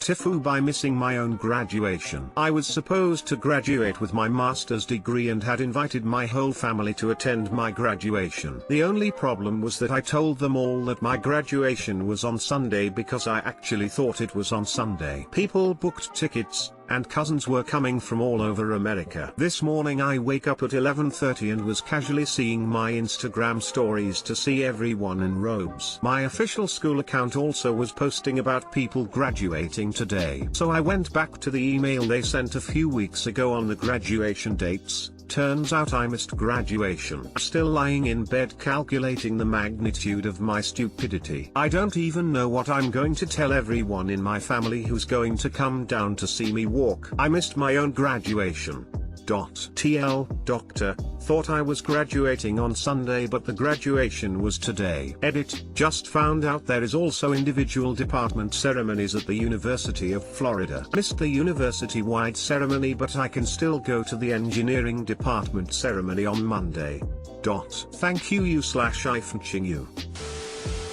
TIFU by missing my own graduation. I was supposed to graduate with my master's degree and had invited my whole family to attend my graduation. The only problem was that I told them all that my graduation was on Sunday because I actually thought it was on Sunday. People booked tickets, and cousins were coming from all over America. This morning I wake up at 11:30 and was casually seeing my Instagram stories to see everyone in robes. My official school account also was posting about people graduating today. So I went back to the email they sent a few weeks ago on the graduation dates. Turns out I missed graduation. Still lying in bed calculating the magnitude of my stupidity. I don't even know what I'm going to tell everyone in my family who's going to come down to see me walk. I missed my own graduation. TL, doctor, thought I was graduating on Sunday but the graduation was today. Edit, just found out there is also individual department ceremonies at the University of Florida. Missed the university-wide ceremony but I can still go to the engineering department ceremony on Monday. Thank you/you.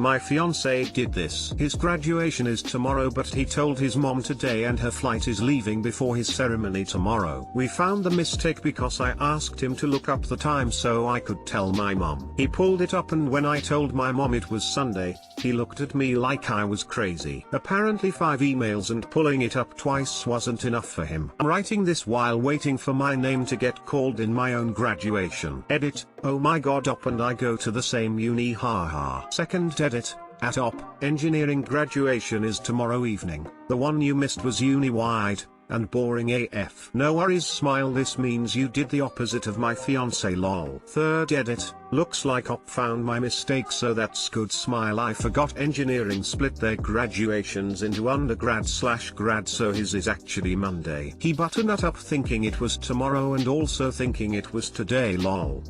My fiance did this. His graduation is tomorrow but he told his mom today and her flight is leaving before his ceremony tomorrow. We found the mistake because I asked him to look up the time so I could tell my mom. He pulled it up and when I told my mom it was Sunday, he looked at me like I was crazy. Apparently 5 emails and pulling it up twice wasn't enough for him. I'm writing this while waiting for my name to get called in my own graduation. Edit, oh my god up and I go to the same uni haha. Second edit, at op, engineering graduation is tomorrow evening. The one you missed was uni-wide, and boring AF. No worries smile this means you did the opposite of my fiance lol. Third edit, looks like op found my mistake so that's good smile I forgot engineering split their graduations into undergrad/grad so his is actually Monday. He butternut up thinking it was tomorrow and also thinking it was today lol.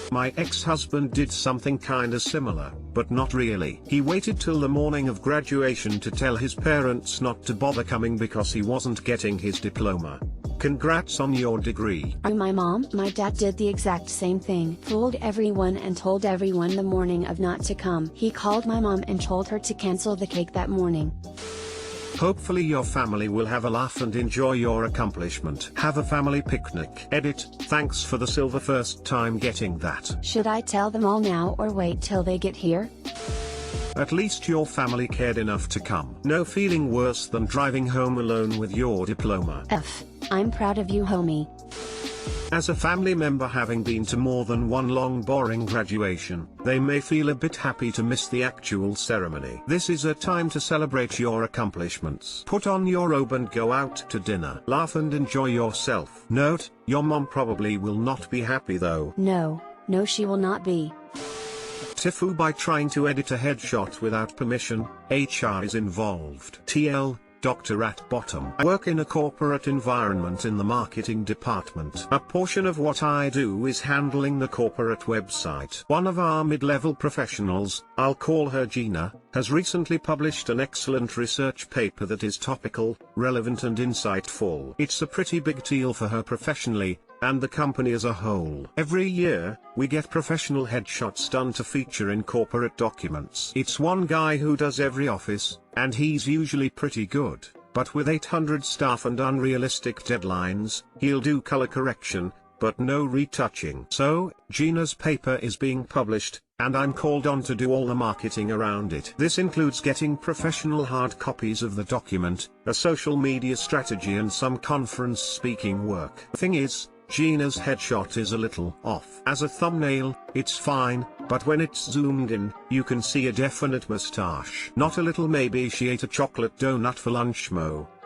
My ex-husband did something kinda similar, but not really. He waited till the morning of graduation to tell his parents not to bother coming because he wasn't getting his diploma. Congrats on your degree. My mom, my dad did the exact same thing. Fooled everyone and told everyone the morning of not to come. He called my mom and told her to cancel the cake that morning. Hopefully your family will have a laugh and enjoy your accomplishment. Have a family picnic. Edit, thanks for the silver first time getting that. Should I tell them all now or wait till they get here? At least your family cared enough to come. No feeling worse than driving home alone with your diploma. I'm proud of you homie. As a family member having been to more than one long boring graduation, they may feel a bit happy to miss the actual ceremony. This is a time to celebrate your accomplishments. Put on your robe and go out to dinner. Laugh and enjoy yourself. Note, your mom probably will not be happy though. No she will not be. TIFU by trying to edit a headshot without permission, HR is involved. TL, doctor at bottom. I work in a corporate environment in the marketing department. A portion of what I do is handling the corporate website. One of our mid-level professionals, I'll call her Gina, has recently published an excellent research paper that is topical, relevant and insightful. It's a pretty big deal for her professionally, and the company as a whole. Every year, we get professional headshots done to feature in corporate documents. It's one guy who does every office, and he's usually pretty good, but with 800 staff and unrealistic deadlines, he'll do color correction, but no retouching. So, Gina's paper is being published, and I'm called on to do all the marketing around it. This includes getting professional hard copies of the document, a social media strategy and some conference speaking work. The thing is, Gina's headshot is a little off. As a thumbnail, it's fine, but when it's zoomed in, you can see a definite mustache. Not a little maybe she ate a chocolate donut for lunch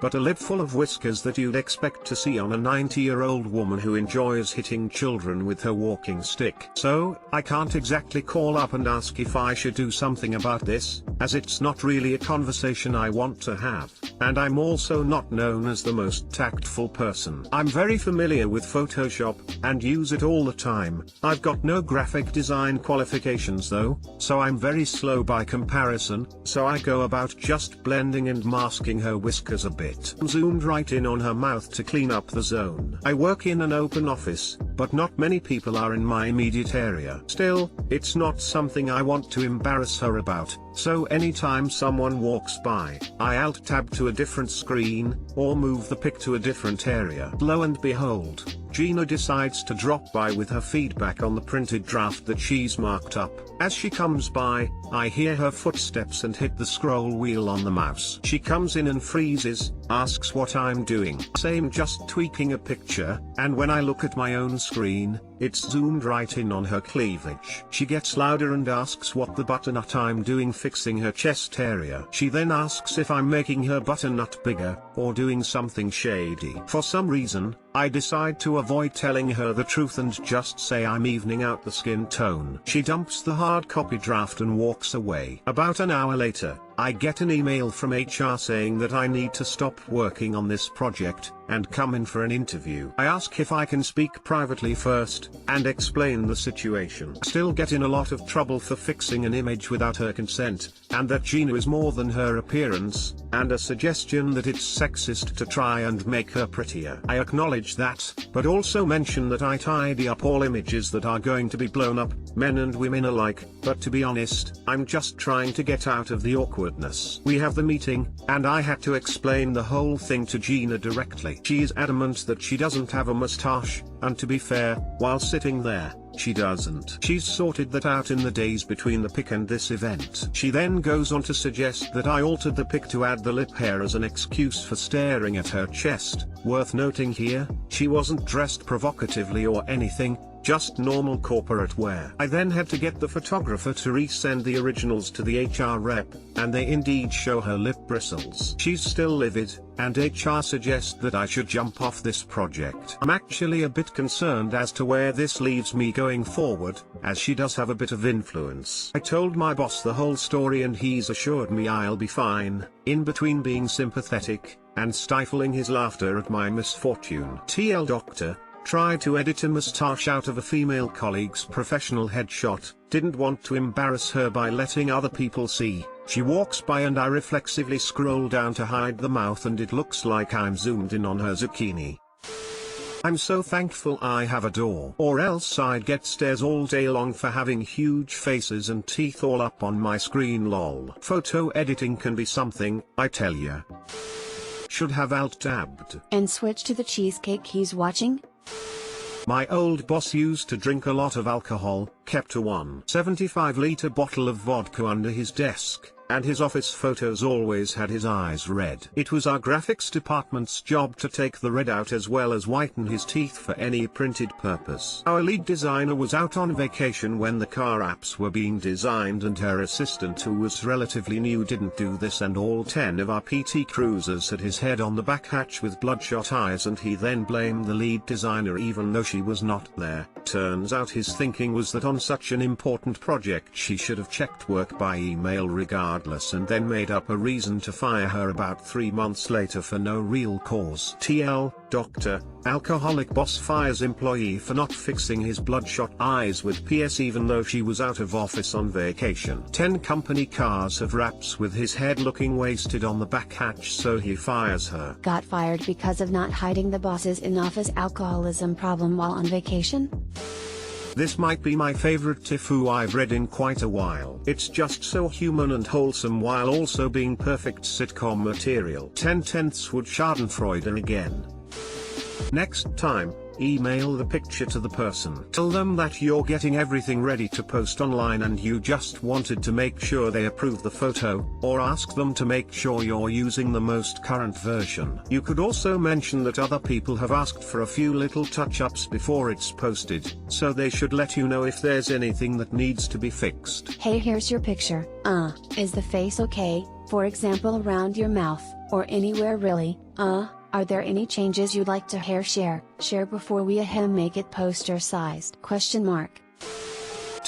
but a lip full of whiskers that you'd expect to see on a 90-year-old woman who enjoys hitting children with her walking stick. So, I can't exactly call up and ask if I should do something about this, as it's not really a conversation I want to have, and I'm also not known as the most tactful person. I'm very familiar with Photoshop, and use it all the time. I've got no graphic design qualifications though, so I'm very slow by comparison, so I go about just blending and masking her whiskers a bit. it. Zoomed right in on her mouth to clean up the zone. I work in an open office, but not many people are in my immediate area. Still, it's not something I want to embarrass her about, so anytime someone walks by, I Alt-tab to a different screen, or move the pic to a different area. Lo and behold, Gina decides to drop by with her feedback on the printed draft that she's marked up. As she comes by, I hear her footsteps and hit the scroll wheel on the mouse. She comes in and freezes, asks what I'm doing. Same, just tweaking a picture, and when I look at my own screen, it's zoomed right in on her cleavage. She gets louder and asks what the butternut I'm doing fixing her chest area. She then asks if I'm making her butternut bigger, or doing something shady. For some reason, I decide to avoid telling her the truth and just say I'm evening out the skin tone. She dumps the hard copy draft and walks away. About an hour later, I get an email from HR saying that I need to stop working on this project, and come in for an interview. I ask if I can speak privately first, and explain the situation. I still get in a lot of trouble for fixing an image without her consent, and that Gina is more than her appearance, and a suggestion that it's sexist to try and make her prettier. I acknowledge that, but also mention that I tidy up all images that are going to be blown up, men and women alike, but to be honest, I'm just trying to get out of the awkwardness. We have the meeting, and I had to explain the whole thing to Gina directly. She is adamant that she doesn't have a mustache, and to be fair, while sitting there, she doesn't. She's sorted that out in the days between the pic and this event. She then goes on to suggest that I altered the pic to add the lip hair as an excuse for staring at her chest. Worth noting here, she wasn't dressed provocatively or anything, just normal corporate wear. I then had to get the photographer to resend the originals to the HR rep, and they indeed show her lip bristles. She's still livid, and HR suggests that I should jump off this project. I'm actually a bit concerned as to where this leaves me going forward, as she does have a bit of influence. I told my boss the whole story and he's assured me I'll be fine, in between being sympathetic, and stifling his laughter at my misfortune. TL Doctor tried to edit a moustache out of a female colleague's professional headshot, didn't want to embarrass her by letting other people see. She walks by and I reflexively scroll down to hide the mouth and it looks like I'm zoomed in on her zucchini. I'm so thankful I have a door, or else I'd get stares all day long for having huge faces and teeth all up on my screen. Lol. Photo editing can be something, I tell ya. Should have alt-tabbed. And switch to the cheesecake he's watching? My old boss used to drink a lot of alcohol, kept a 175-liter bottle of vodka under his desk, and his office photos always had his eyes red. It was our graphics department's job to take the red out as well as whiten his teeth for any printed purpose. Our lead designer was out on vacation when the car apps were being designed and her assistant, who was relatively new, didn't do this, and all 10 of our PT cruisers had his head on the back hatch with bloodshot eyes, and he then blamed the lead designer even though she was not there. Turns out his thinking was that on such an important project she should have checked work by email regardless, and then made up a reason to fire her about 3 months later for no real cause. TL Doctor, alcoholic boss fires employee for not fixing his bloodshot eyes with PS even though she was out of office on vacation. 10 company cars have wraps with his head looking wasted on the back hatch, so he fires her. Got fired because of not hiding the boss's in-office alcoholism problem while on vacation? This might be my favorite TIFU I've read in quite a while. It's just so human and wholesome while also being perfect sitcom material. 10/10 would Schadenfreude again. Next time, email the picture to the person. Tell them that you're getting everything ready to post online and you just wanted to make sure they approve the photo, or ask them to make sure you're using the most current version. You could also mention that other people have asked for a few little touch-ups before it's posted, so they should let you know if there's anything that needs to be fixed. Hey, here's your picture. Is the face okay? For example, around your mouth, or anywhere really. Are there any changes you'd like to share before we make it poster sized? ?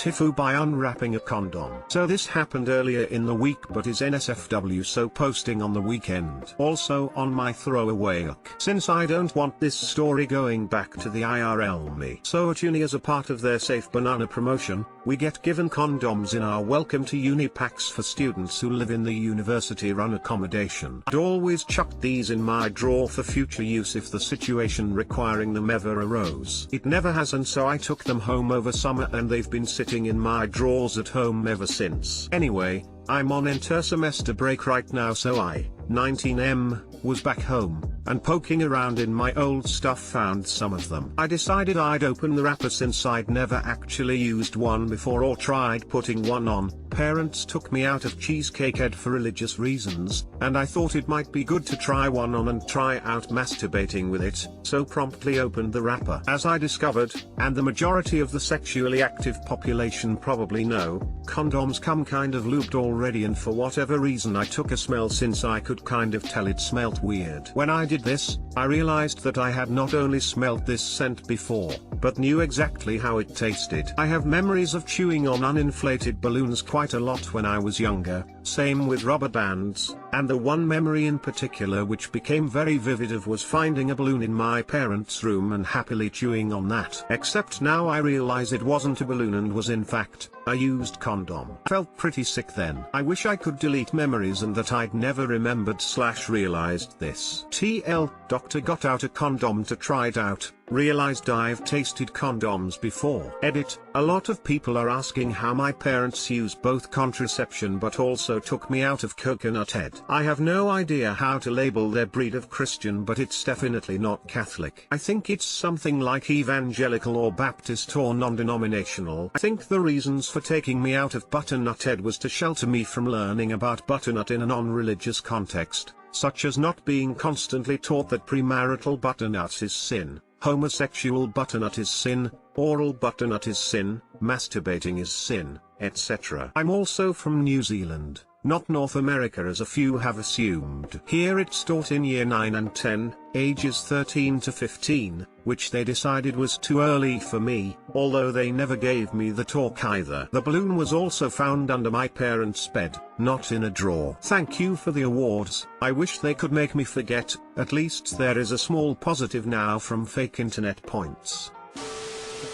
TIFU by unwrapping a condom. So this happened earlier in the week but is NSFW, so posting on the weekend. Also on my throwaway hook, since I don't want this story going back to the IRL me. So at uni, as a part of their Safe Banana promotion, we get given condoms in our welcome to uni packs for students who live in the university run accommodation. I'd always chucked these in my drawer for future use if the situation requiring them ever arose. It never has, and so I took them home over summer and they've been sitting in my drawers at home ever since. Anyway, I'm on inter-semester break right now, so I, 19M, was back home, and poking around in my old stuff found some of them. I decided I'd open the wrapper since I'd never actually used one before or tried putting one on. Parents took me out of Cheesecake Ed for religious reasons, and I thought it might be good to try one on and try out masturbating with it, so promptly opened the wrapper. As I discovered, and the majority of the sexually active population probably know, condoms come kind of lubed already, and for whatever reason I took a smell since I could kind of tell it smelt weird. When I did this, I realized that I had not only smelt this scent before, but knew exactly how it tasted. I have memories of chewing on uninflated balloons quite a lot when I was younger, same with rubber bands, and the one memory in particular which became very vivid of was finding a balloon in my parents' room and happily chewing on that. Except now I realize it wasn't a balloon and was in fact a used condom. I felt pretty sick then. I wish I could delete memories and that I'd never remembered/realized this. TL, doctor got out a condom to try it out, realized I've tasted condoms before. Edit, a lot of people are asking how my parents use both contraception but also took me out of Coconut Head. I have no idea how to label their breed of Christian, but it's definitely not Catholic. I think it's something like evangelical or Baptist or non-denominational. I think the reasons for taking me out of Butternut Head was to shelter me from learning about butternut in a non-religious context, such as not being constantly taught that premarital butternut is sin, homosexual butternut is sin, oral butternut is sin, masturbating is sin, etc. I'm also from New Zealand, not North America as a few have assumed. Here it's taught in year 9 and 10, ages 13 to 15, which they decided was too early for me, although they never gave me the talk either. The balloon was also found under my parents' bed, not in a drawer. Thank you for the awards. I wish they could make me forget. At least there is a small positive now from fake internet points.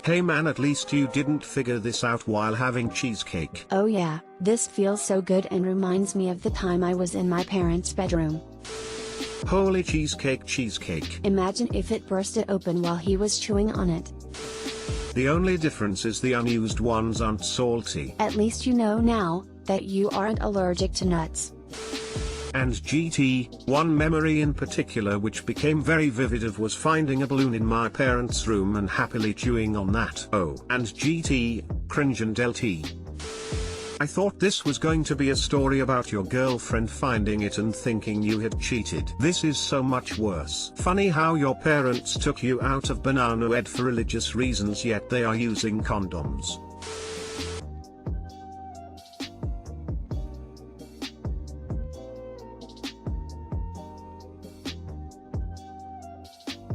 Hey man, at least you didn't figure this out while having cheesecake. Oh yeah, this feels so good and reminds me of the time I was in my parents' bedroom. Holy cheesecake. Imagine if it bursted open while he was chewing on it. The only difference is the unused ones aren't salty. At least you know now that you aren't allergic to nuts. And GT, one memory in particular which became very vivid of was finding a balloon in my parents' room and happily chewing on that. Oh, and GT, cringe and LT. I thought this was going to be a story about your girlfriend finding it and thinking you had cheated. This is so much worse. Funny how your parents took you out of Banana Ed for religious reasons, yet they are using condoms.